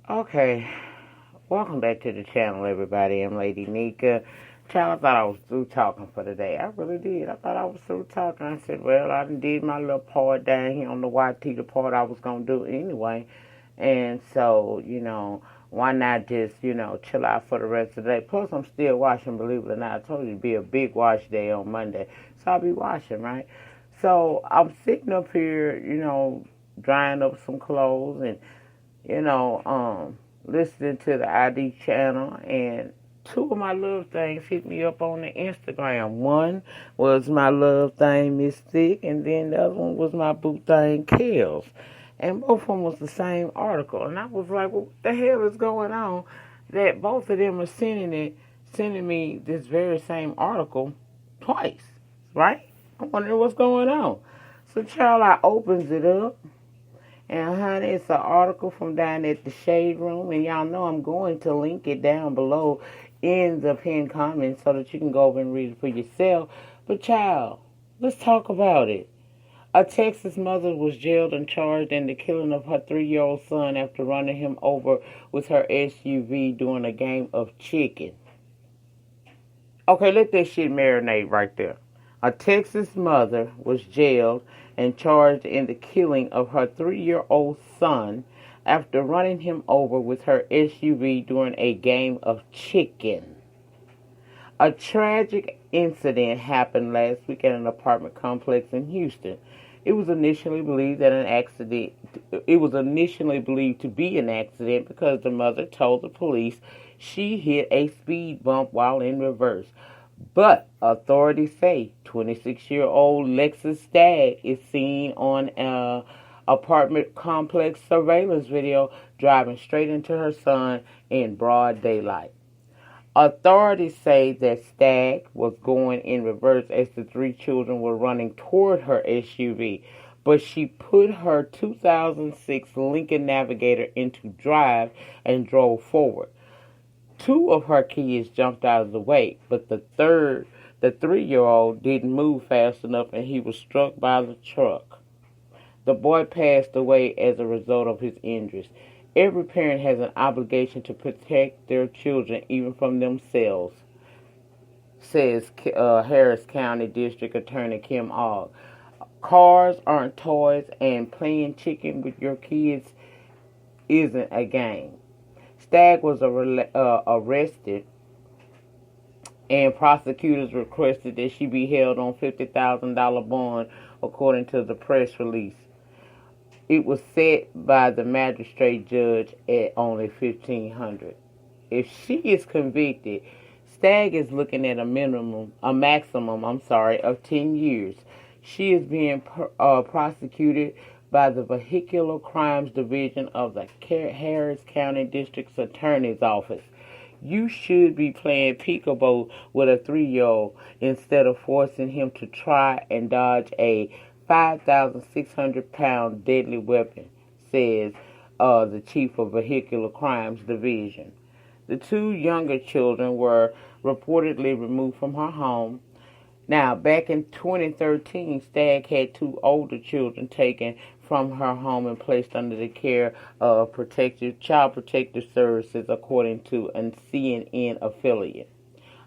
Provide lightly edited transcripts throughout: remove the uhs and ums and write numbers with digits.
Okay, welcome back to the channel, everybody. I'm Lady Nyca. Child, I thought I was through talking for the day. I really did. I thought I was through talking. I said, well, I done did my little part down here on the YT, the part I was going to do anyway. And so, why not just, chill out for the rest of the day. Plus, I'm still washing, believe it or not. I told you it'd be a big wash day on Monday. So I'll be washing, right? So I'm sitting up here, drying up some clothes and listening to the ID channel, and two of my love things hit me up on the Instagram. One was my love thing, Miss Thick, and then the other one was my boo thing, Kels. And both of them was the same article. And I was like, well, what the hell is going on that both of them are sending me this very same article twice, right? I'm wondering what's going on. So, child, I opens it up. And honey, it's an article from down at the Shade Room, and y'all know I'm going to link it down below in the pinned comments so that you can go over and read it for yourself. But child, let's talk about it. A Texas mother was jailed and charged in the killing of her 3-year-old son after running him over with her SUV during a game of chicken. Okay, let that shit marinate right there. A Texas mother was jailed and charged in the killing of her 3-year-old son after running him over with her SUV during a game of chicken. A tragic incident happened last week at an apartment complex in Houston. It was initially believed to be an accident because the mother told the police she hit a speed bump while in reverse. But authorities say 26-year-old Lexus Stagg is seen on an apartment complex surveillance video driving straight into her son in broad daylight. Authorities say that Stagg was going in reverse as the 3 children were running toward her SUV, but she put her 2006 Lincoln Navigator into drive and drove forward. 2 of her kids jumped out of the way, but the 3-year-old didn't move fast enough and he was struck by the truck. The boy passed away as a result of his injuries. Every parent has an obligation to protect their children even from themselves, says Harris County District Attorney Kim Ogg. Cars aren't toys, and playing chicken with your kids isn't a game. Stagg was arrested, and prosecutors requested that she be held on $50,000 bond, according to the press release. It was set by the magistrate judge at only $1,500. If she is convicted, Stagg is looking at a maximum of 10 years. She is being prosecuted by the Vehicular Crimes Division of the Harris County District Attorney's Office. You should be playing peekaboo with a 3-year-old instead of forcing him to try and dodge a 5,600-pound deadly weapon, says the chief of Vehicular Crimes Division. The 2 younger children were reportedly removed from her home. Now, back in 2013, Stagg had 2 older children taken from her home and placed under the care of Child Protective Services, according to a CNN affiliate.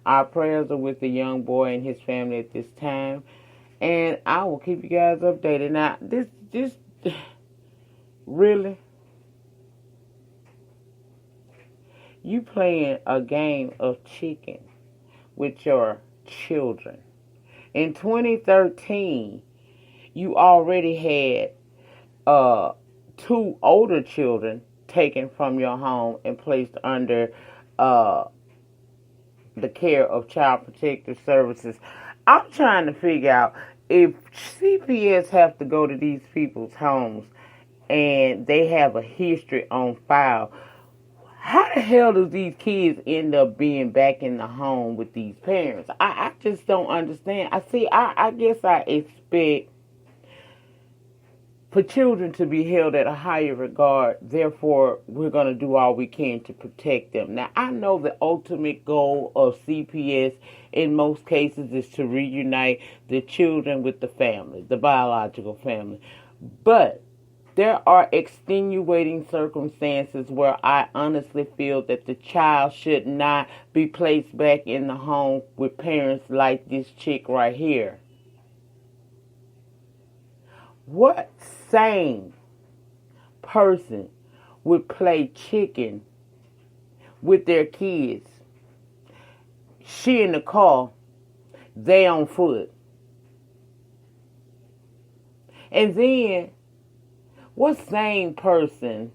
Our prayers are with the young boy and his family at this time, and I will keep you guys updated. Now, this really, you playing a game of chicken with your children. In 2013, you already had 2 older children taken from your home and placed under the care of Child Protective Services. I'm trying to figure out if CPS have to go to these people's homes and they have a history on file. How the hell do these kids end up being back in the home with these parents? I just don't understand. I guess I expect for children to be held at a higher regard. Therefore, we're going to do all we can to protect them. Now, I know the ultimate goal of CPS in most cases is to reunite the children with the family, the biological family. But There are extenuating circumstances where I honestly feel that the child should not be placed back in the home with parents like this chick right here. What sane person would play chicken with their kids? She in the car, they on foot. And then, what sane person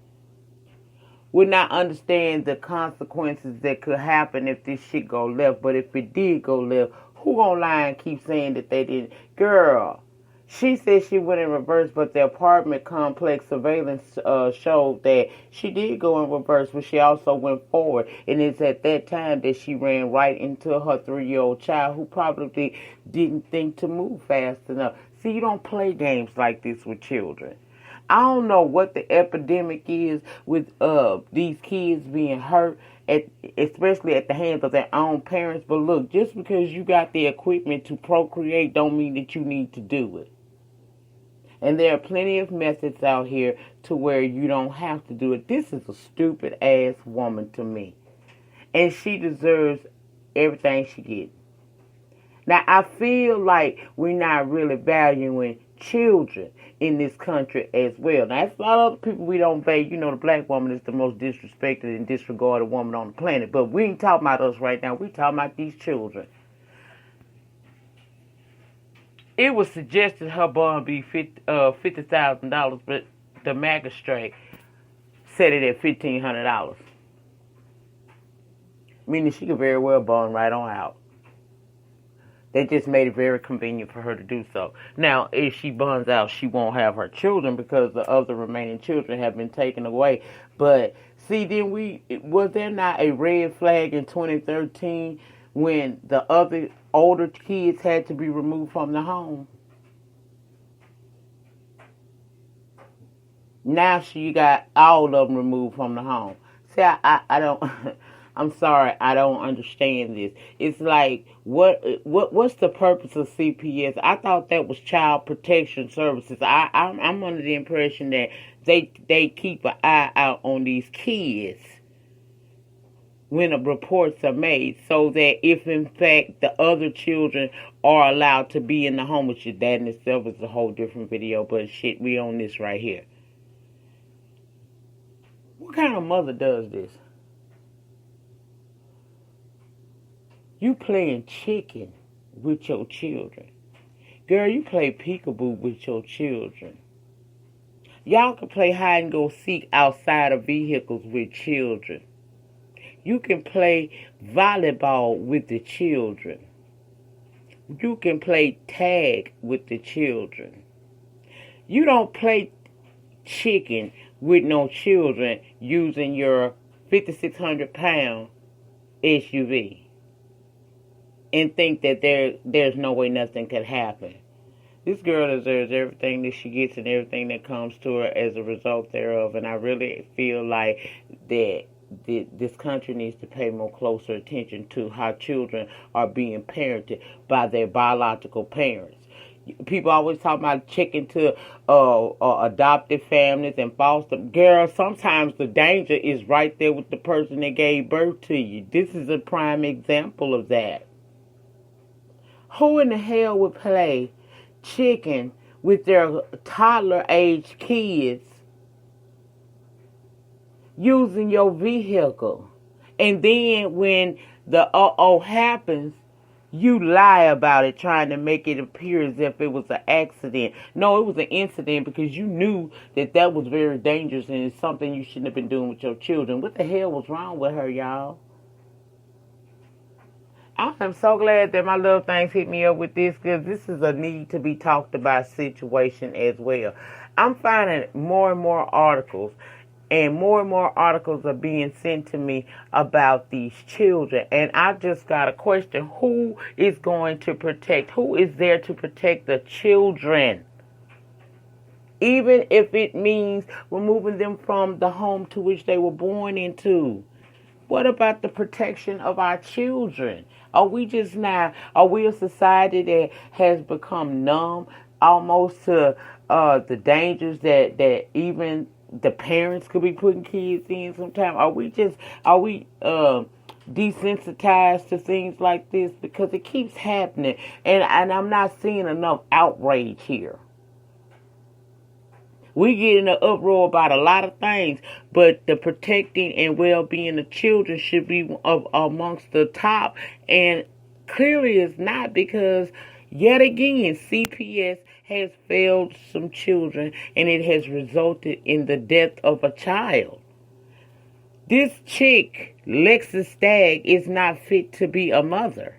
would not understand the consequences that could happen if this shit go left? But if it did go left, who gonna lie and keep saying that they didn't? Girl, she said she went in reverse, but the apartment complex surveillance showed that she did go in reverse, but she also went forward. And it's at that time that she ran right into her 3-year-old child who probably didn't think to move fast enough. See, you don't play games like this with children. I don't know what the epidemic is with these kids being hurt, especially at the hands of their own parents. But look, just because you got the equipment to procreate don't mean that you need to do it. And there are plenty of methods out here to where you don't have to do it. This is a stupid ass woman to me. And she deserves everything she gets. Now, I feel like we're not really valuing children in this country as well. Now, that's a lot of other people we don't value. You know, the black woman is the most disrespected and disregarded woman on the planet. But we ain't talking about us right now. We talking about these children. It was suggested her bond be $50,000, but the magistrate set it at $1,500. Meaning she could very well bond right on out. They just made it very convenient for her to do so. Now, if she bonds out, she won't have her children because the other remaining children have been taken away. But see, then was there not a red flag in 2013 when the other older kids had to be removed from the home? Now she got all of them removed from the home. See, I don't. I'm sorry, I don't understand this. It's like, what's the purpose of CPS? I thought that was Child Protection Services. I'm under the impression that they keep an eye out on these kids when reports are made, so that if in fact the other children are allowed to be in the home, which that in itself is a whole different video, but shit, we on this right here. What kind of mother does this? You playing chicken with your children. Girl, you play peekaboo with your children. Y'all can play hide and go seek outside of vehicles with children. You can play volleyball with the children. You can play tag with the children. You don't play chicken with no children using your 5,600-pound SUV. And think that there's no way nothing could happen. This girl deserves everything that she gets and everything that comes to her as a result thereof. And I really feel like that this country needs to pay more closer attention to how children are being parented by their biological parents. People always talk about checking to adopted families and foster. Girl, sometimes the danger is right there with the person that gave birth to you. This is a prime example of that. Who in the hell would play chicken with their toddler-age kids using your vehicle? And then when the happens, you lie about it, trying to make it appear as if it was an accident. No, it was an incident because you knew that was very dangerous and it's something you shouldn't have been doing with your children. What the hell was wrong with her, y'all? I am so glad that my little things hit me up with this, because this is a need to be talked about situation as well. I'm finding more and more articles, and more articles are being sent to me about these children. And I just got a question. Who is going to protect? Who is there to protect the children? Even if it means removing them from the home to which they were born into. What about the protection of our children? Are we a society that has become numb almost to the dangers that even the parents could be putting kids in sometimes? Are we desensitized to things like this? Because it keeps happening, and I'm not seeing enough outrage here. We get in an uproar about a lot of things, but the protecting and well-being of children should be amongst the top, and clearly it's not, because yet again CPS has failed some children and it has resulted in the death of a child. This chick, Lexus Stagg, is not fit to be a mother.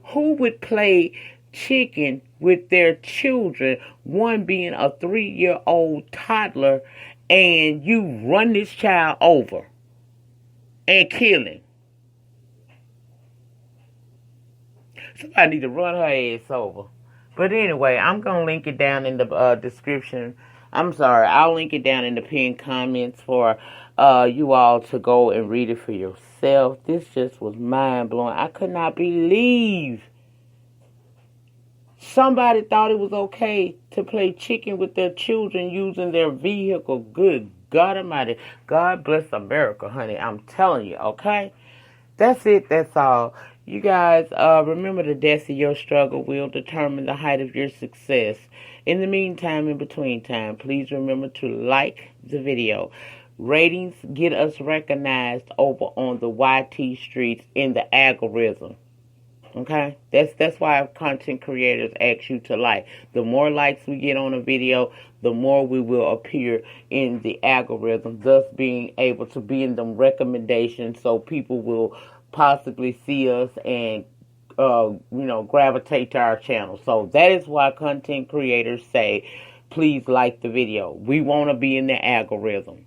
Who would play chicken with their children, one being a 3-year-old toddler, and you run this child over and kill him? Somebody need to run her ass over. But anyway, I'm going to link it down in the description. I'll link it down in the pinned comments for you all to go and read it for yourself. This just was mind-blowing. I could not believe somebody thought it was okay to play chicken with their children using their vehicle. Good God Almighty. God bless America, honey. I'm telling you, okay? That's it. That's all. You guys, remember, the depth of your struggle will determine the height of your success. In the meantime, in between time, please remember to like the video. Ratings get us recognized over on the YT streets in the algorithm. Okay? That's why content creators ask you to like. The more likes we get on a video, the more we will appear in the algorithm, thus being able to be in them recommendations, so people will possibly see us and gravitate to our channel. So that is why content creators say, please like the video. We want to be in the algorithm.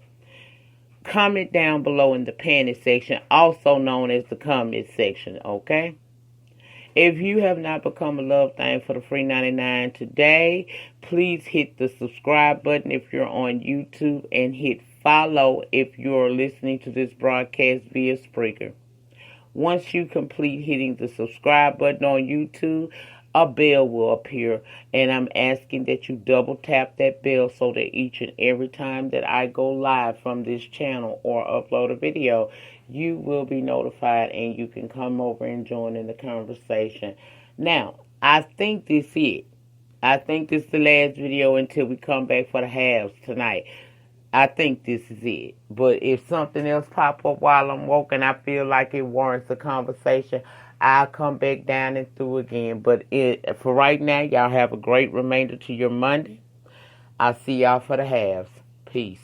Comment down below in the panic section, also known as the comment section, okay? If you have not become a love thing for the free 99 today, please hit the subscribe button if you're on YouTube, and hit follow if you're listening to this broadcast via Spreaker. Once you complete hitting the subscribe button on YouTube, a bell will appear, and I'm asking that you double tap that bell so that each and every time that I go live from this channel or upload a video, you will be notified and you can come over and join in the conversation. Now, I think this is it. I think this is the last video until we come back for the halves tonight. I think this is it. But if something else pop up while I'm woke and I feel like it warrants a conversation, I'll come back down and through again. But for right now, y'all have a great remainder to your Monday. I'll see y'all for the halves. Peace.